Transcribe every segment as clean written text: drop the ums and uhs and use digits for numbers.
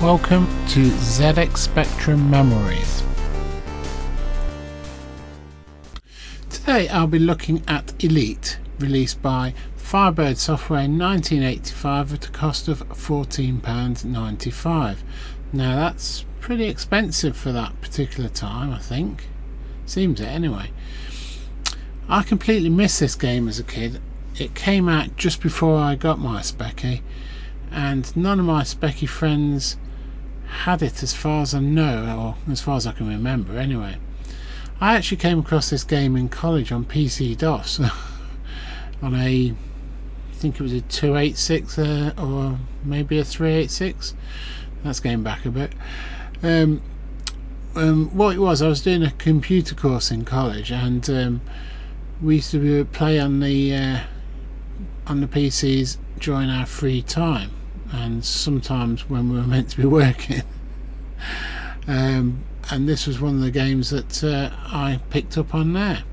Welcome to ZX Spectrum Memories. Today I'll be looking at Elite, released by Firebird Software in 1985 at a cost of £14.95. Now that's pretty expensive for that particular time, I think. Seems it anyway. I completely missed this game as a kid. It came out just before I got my Specky, and none of my Specky friends had it as far as I know, or as far as I can remember anyway. I actually came across this game in college on PC DOS on I think it was a 286 or maybe a 386. That's going back a bit. What it was, I was doing a computer course in college, and we used to play on the PCs during our free time, and sometimes when we were meant to be working. And this was one of the games that I picked up on there.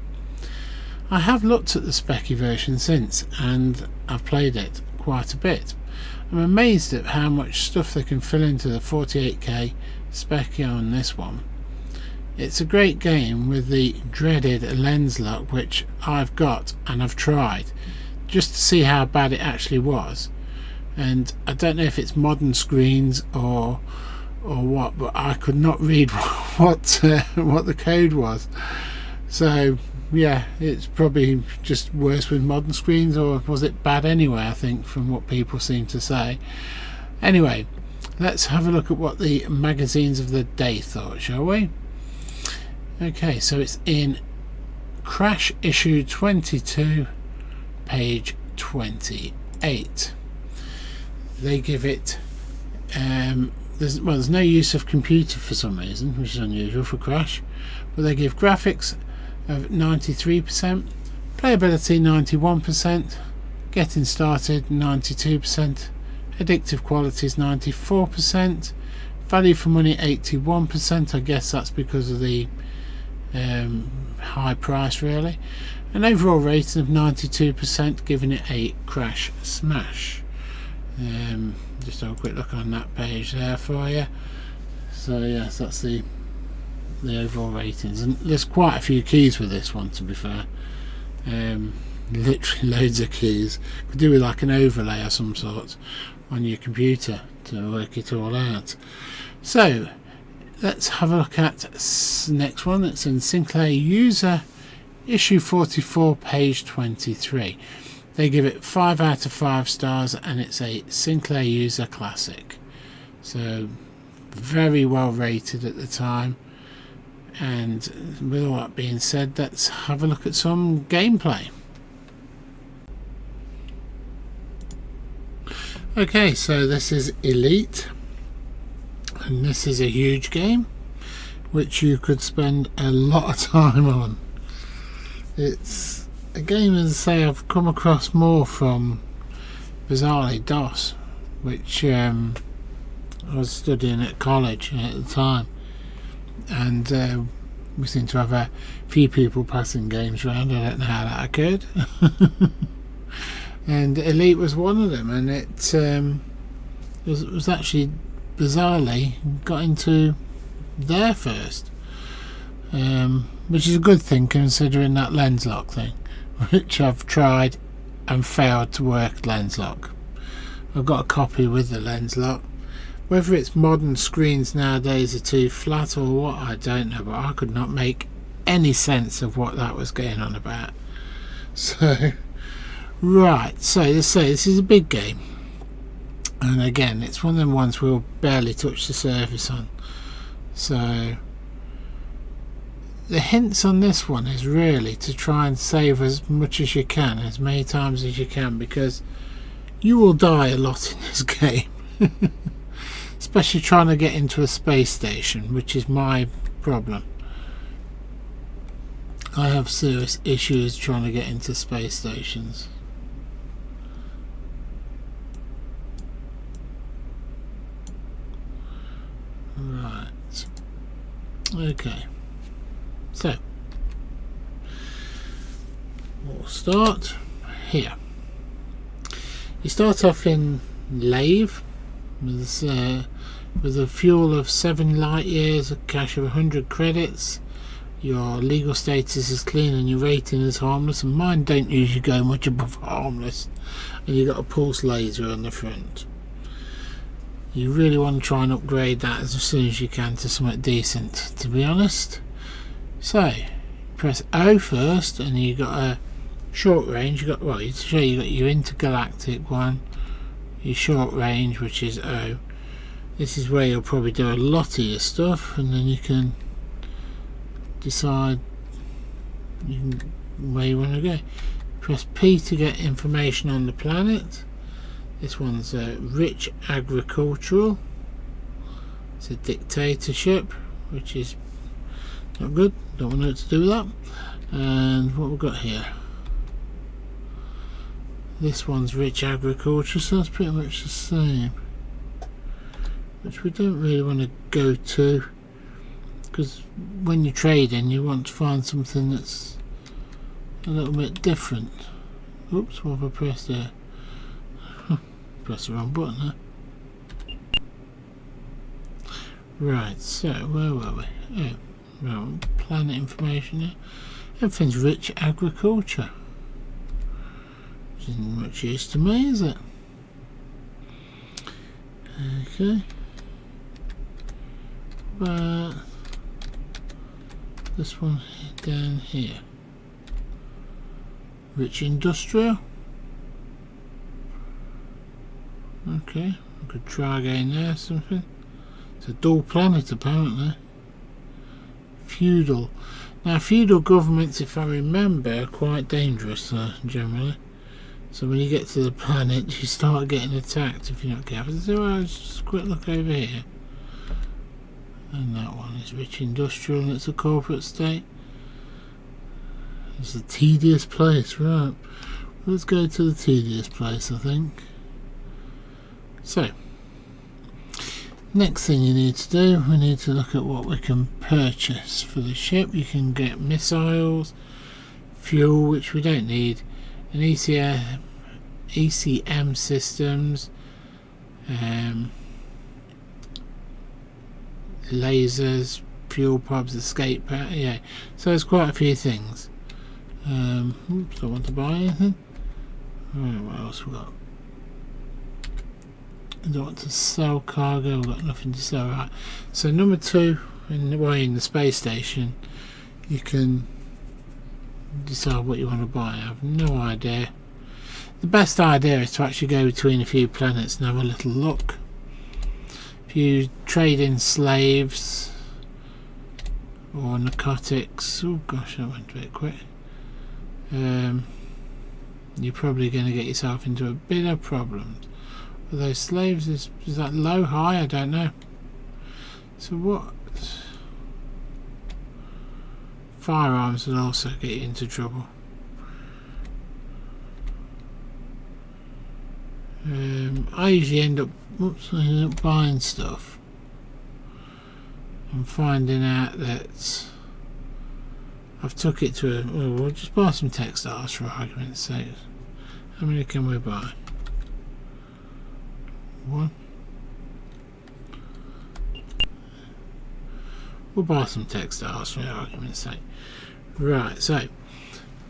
I have looked at the Specky version since, and I've played it quite a bit. I'm amazed at how much stuff they can fill into the 48K Specky on this one. It's a great game with the dreaded lens lock, which I've got and I've tried just to see how bad it actually was. And I don't know if it's modern screens or what, but I could not read what the code was. So yeah, it's probably just worse with modern screens, or was it bad anyway, I think, from what people seem to say. Anyway, let's have a look at what the magazines of the day thought, shall we? Okay, so it's in Crash issue 22, page 28. They give it there's no use of computer for some reason, which is unusual for Crash, but they give graphics of 93%, playability 91%, getting started 92%, addictive qualities 94%, value for money 81%. I guess that's because of the high price really, an overall rating of 92%, giving it a Crash smash. Just have a quick look on that page there for you. So yes, that's the overall ratings, and there's quite a few keys with this one, to be fair. Literally loads of keys. Could do with like an overlay of some sort on your computer to work it all out. So let's have a look at the next one. It's in Sinclair User issue 44, page 23. They give it 5 out of 5 stars, and it's a Sinclair User classic. So very well rated at the time. And with all that being said, let's have a look at some gameplay. Okay, so this is Elite, and this is a huge game which you could spend a lot of time on. It's a game, as I say, I've come across more from, bizarrely, DOS, which I was studying at college at the time, and we seem to have a few people passing games around. I don't know how that occurred. And Elite was one of them, and it was actually, bizarrely, got into there first, which is a good thing considering that lens lock thing, which I've tried and failed to work lens lock. I've got a copy with the lens lock. Whether it's modern screens nowadays are too flat or what, I don't know, but I could not make any sense of what that was going on about. So right, so let's say this is a big game, and again it's one of them ones we'll barely touch the surface on. So the hints on this one is really to try and save as much as you can, as many times as you can, because you will die a lot in this game. Especially trying to get into a space station, which is my problem. I have serious issues trying to get into space stations. Right. Okay. So we'll start here. You start off in Lave. There's with a fuel of 7 light years, a cash of 100 credits. Your legal status is clean and your rating is harmless, and mine don't usually go much above harmless. And you've got a pulse laser on the front. You really want to try and upgrade that as soon as you can to something decent, to be honest. So press O first, and you got a short range. You got, well, to show you got your intergalactic one, your short range, which is O. This is where you'll probably do a lot of your stuff, and then you can decide where you want to go. Press P to get information on the planet. This one's rich agricultural. It's a dictatorship, which is not good. Don't want to know what to do with that. And what we've got here, this one's rich agriculture, so that's pretty much the same, which we don't really want to go to, because when you're trading you want to find something that's a little bit different. Oops, what have I pressed there? Press the wrong button there. Right, so where were we? Oh, right, planet information there. Everything's rich agriculture, which isn't much use to me, is it? Okay. But this one down here, rich industrial. Okay, I could try again there. Something. It's a dual planet apparently. Feudal. Now feudal governments, if I remember, are quite dangerous generally. So when you get to the planet you start getting attacked if you're not careful. So let's just quick look over here. And that one is rich industrial and it's a corporate state. It's a tedious place, right? Let's go to the tedious place, I think. So, next thing you need to do, we need to look at what we can purchase for the ship. You can get missiles, fuel, which we don't need, and ECM systems, lasers, fuel pods, escape power, yeah, so there's quite a few things. Oops, don't want to buy anything. Right, what else we got? I don't want to sell cargo, we've got nothing to sell. Right, so number 2, in the space station, you can decide what you want to buy. I have no idea. The best idea is to actually go between a few planets and have a little look. If you trade in slaves or narcotics, oh gosh, that went a bit quick, you're probably going to get yourself into a bit of problems. Are those slaves, is that low, high? I don't know. So what? Firearms will also get you into trouble. I usually end up buying stuff and finding out that I've took it to a, well, we'll just buy some textiles for argument's sake. How many can we buy? 1. We'll buy some textiles for argument's sake. Right, so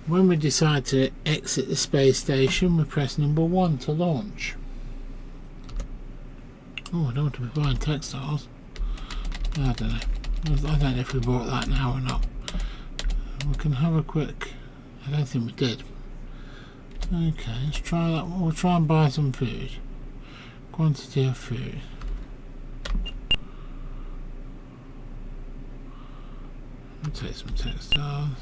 when we decide to exit the space station, we press number 1 to launch. Oh, I don't want to be buying textiles. I don't know. I don't know if we bought that now or not. We can have a quick. I don't think we did. Okay, let's try that. We'll try and buy some food. Quantity of food. We'll take some textiles.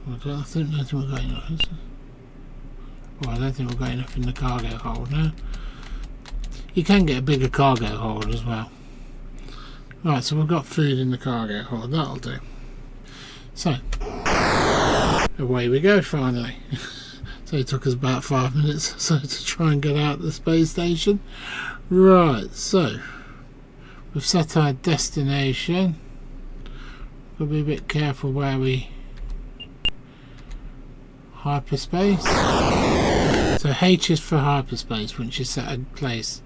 I don't think we've got enough, is it? Well, I don't think we've got enough in the cargo hold now. You can get a bigger cargo hold as well. Right, so we've got food in the cargo hold, that'll do. So, away we go finally. So it took us about 5 minutes or so to try and get out of the space station. Right, so we've set our destination. We'll be a bit careful where we hyperspace. So H is for hyperspace once you set a place.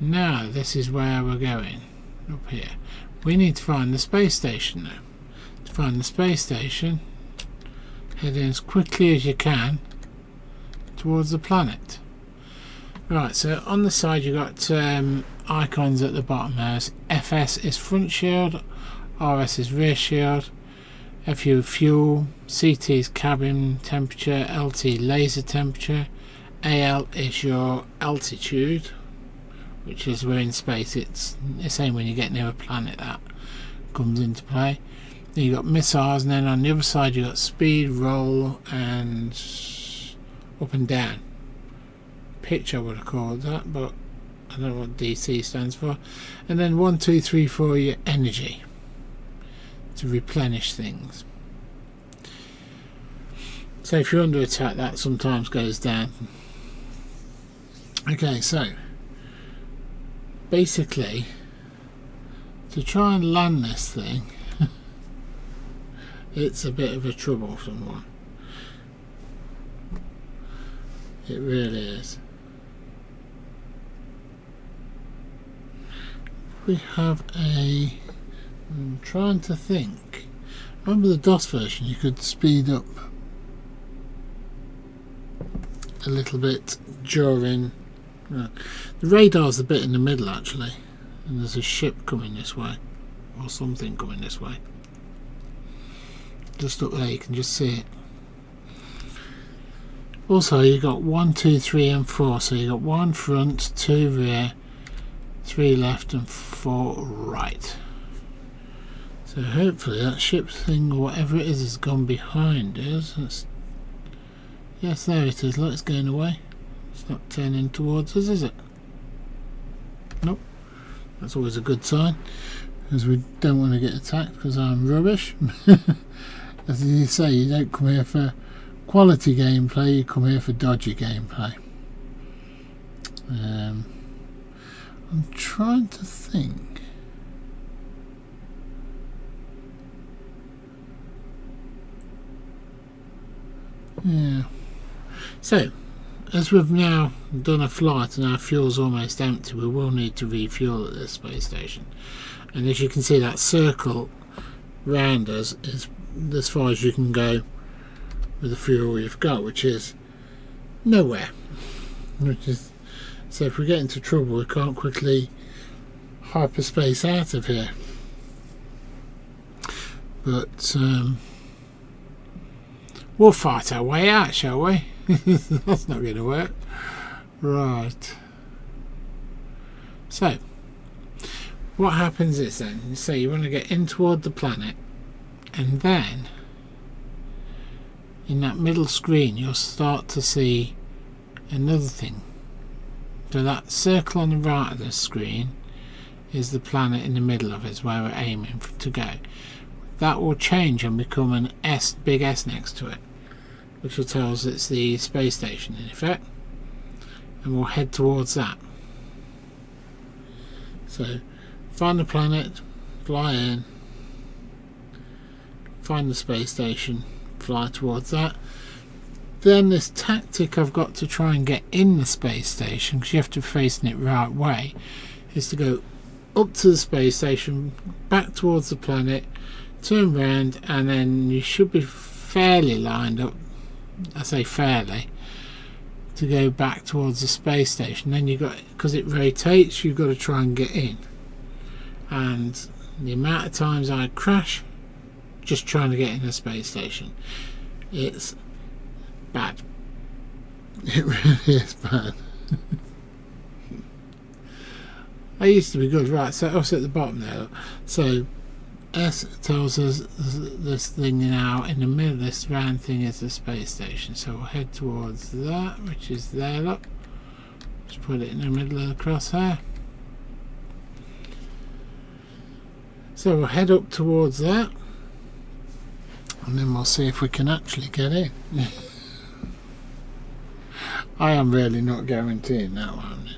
Now this is where we're going. Up here. We need to find the space station now. To find the space station, head in as quickly as you can towards the planet. Right, so on the side you've got icons at the bottom there. FS is front shield, RS is rear shield, FU fuel, CT is cabin temperature, LT laser temperature, AL is your altitude, which is we're in space. It's the same when you get near a planet that comes into play. Then you've got missiles, and then on the other side you've got speed, roll, and up and down. Pitch I would have called that, but I don't know what DC stands for. And then 1, 2, 3, 4 your energy to replenish things. So if you're under attack, that sometimes goes down. Okay, so basically to try and land this thing it's a bit of a troublesome one. It really is. We have a... I'm trying to think. Remember the DOS version, you could speed up a little bit during... the radar's the bit in the middle actually, and there's a ship coming this way, or something coming this way. Just up there you can just see it. Also you got 1, 2, 3 and 4, so you got 1 front, 2 rear, 3 left and 4 right. So hopefully that ship thing or whatever it is has gone behind us. Yes, there it is. Look, it's going away. It's not turning towards us, is it? Nope. That's always a good sign, because we don't want to get attacked because I'm rubbish. As you say, you don't come here for quality gameplay, you come here for dodgy gameplay. I'm trying to think. Yeah. So, as we've now done a flight and our fuel's almost empty, we will need to refuel at this space station. And as you can see, that circle round us is as far as you can go with the fuel you've got, which is nowhere. So if we get into trouble, we can't quickly hyperspace out of here. But we'll fight our way out, shall we? That's not going to work. Right. So, what happens is then, so you want to get in toward the planet, and then in that middle screen you'll start to see another thing. So that circle on the right of the screen is the planet in the middle of it, is where we're aiming to go. That will change and become an S, big S next to it, which will tell us it's the space station in effect, and we'll head towards that. So find the planet, fly in, find the space station, fly towards that. Then this tactic I've got to try and get in the space station, because you have to be facing it right way, is to go up to the space station, back towards the planet, turn round, and then you should be fairly lined up, I say fairly, to go back towards the space station. Then you got, because it rotates, you've got to try and get in. And the amount of times I crash just trying to get in the space station, it's bad. It really is bad. I used to be good. Right, so us at the bottom there. So S tells us this thing now in the middle, this round thing is the space station. So we'll head towards that, which is there, look. Just put it in the middle of the crosshair. So we'll head up towards that, and then we'll see if we can actually get in. I am really not guaranteeing that one.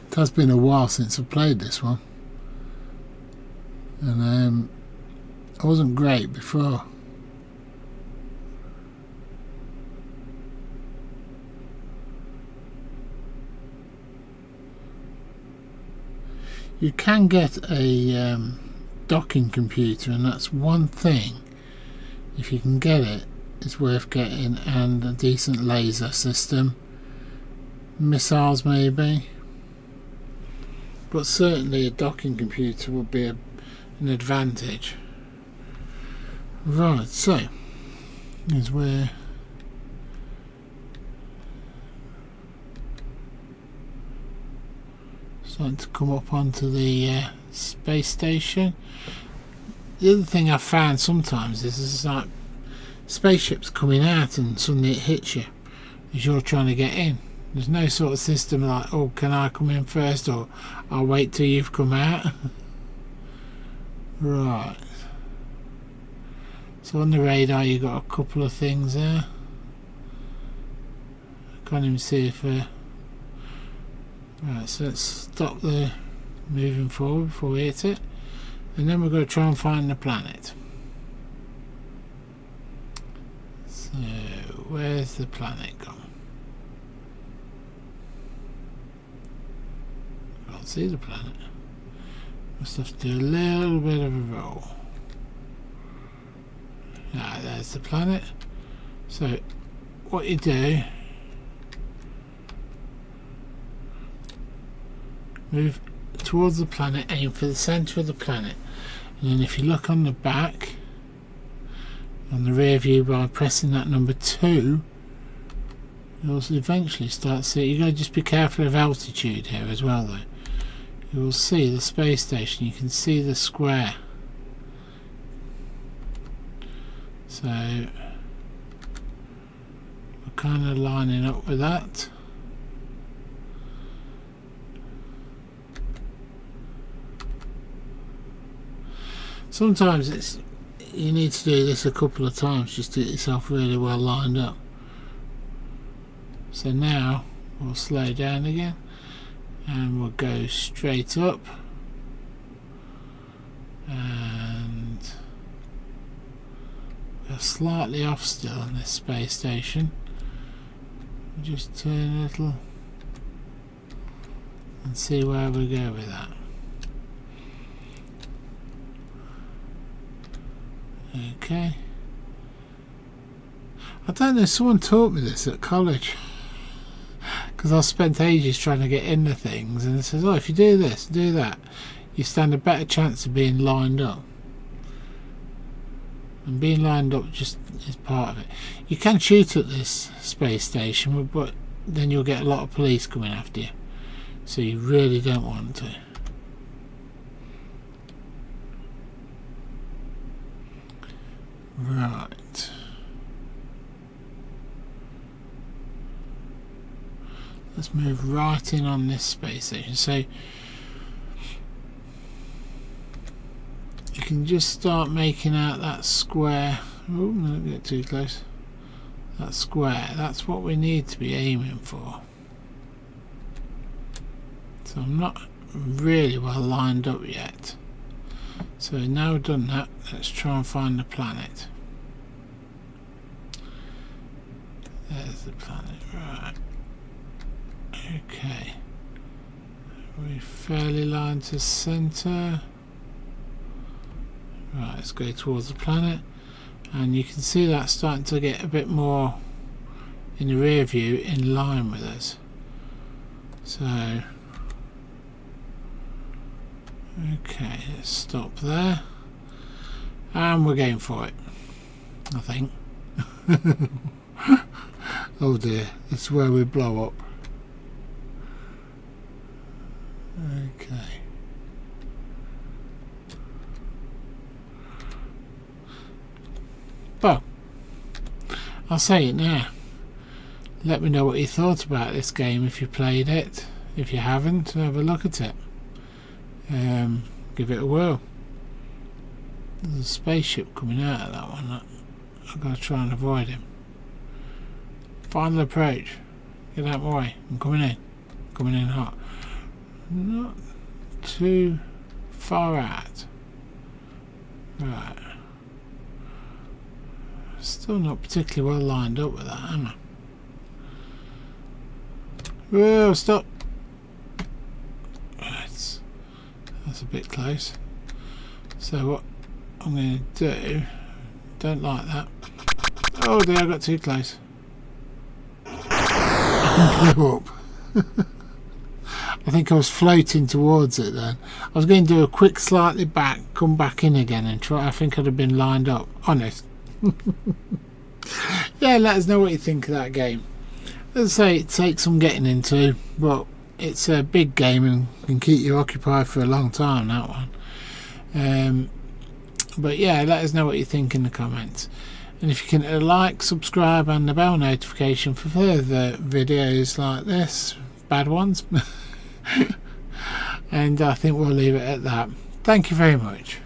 It has been a while since I've played this one, and I wasn't great before. You can get a docking computer, and that's one thing, if you can get it, it's worth getting, and a decent laser system. Missiles maybe, but certainly a docking computer would be an advantage. Right, so here's where starting to come up onto the space station. The other thing I've found sometimes is like spaceships coming out and suddenly it hits you as you're trying to get in. There's no sort of system like, oh, can I come in first, or I'll wait till you've come out. Right, so on the radar you've got a couple of things there. I can't even see if right, so let's stop the moving forward before we hit it, and then we're going to try and find the planet. So where's the planet gone? Can't see the planet. Must have to do a little bit of a roll. Ah, there's the planet. So what you do, move towards the planet, aim for the centre of the planet, and then if you look on the back, on the rear view, by pressing that number 2, you'll eventually start to see. You've got to just be careful of altitude here as well though. You will see the space station, you can see the square. So we're kind of lining up with that. Sometimes you need to do this a couple of times just to get yourself really well lined up. So now we'll slow down again and we'll go straight up, and we're slightly off still on this space station. We'll just turn a little and see where we go with that. Okay, I don't know, someone taught me this at college, because I spent ages trying to get into things, and it says, oh, if you do this, do that, you stand a better chance of being lined up. And being lined up just is part of it. You can shoot at this space station, but then you'll get a lot of police coming after you, so you really don't want to. Right. Let's move right in on this space station. So you can just start making out that square. Oh, don't get too close. That square, that's what we need to be aiming for. So I'm not really well lined up yet. So now we've done that, let's try and find the planet. There's the planet, right. Okay. We're fairly lined to centre. Right, let's go towards the planet. And you can see that starting to get a bit more in the rear view in line with us. So okay, let's stop there, and we're going for it, I think. Oh dear, it's where we blow up. Okay. Well, I'll say it now. Let me know what you thought about this game if you played it. If you haven't, have a look at it. Give it a whirl. There's a spaceship coming out of that one. I've got to try and avoid him. Final approach. Get out of my way. I'm coming in. Coming in hot. Not too far out. Right. Still not particularly well lined up with that, am I? Whoa, stop. Right. that's a bit close. So what I'm going to do, don't like that. Oh dear, I got too close. I blew up. I think I was floating towards it then. I was going to do a quick slightly back, come back in again and try. I think I'd have been lined up. Honest. Yeah, let us know what you think of that game. As I say, it takes some getting into, but it's a big game and can keep you occupied for a long time, that one. But yeah, let us know what you think in the comments. And if you can like, subscribe and the bell notification for further videos like this, bad ones. And I think we'll leave it at that. Thank you very much.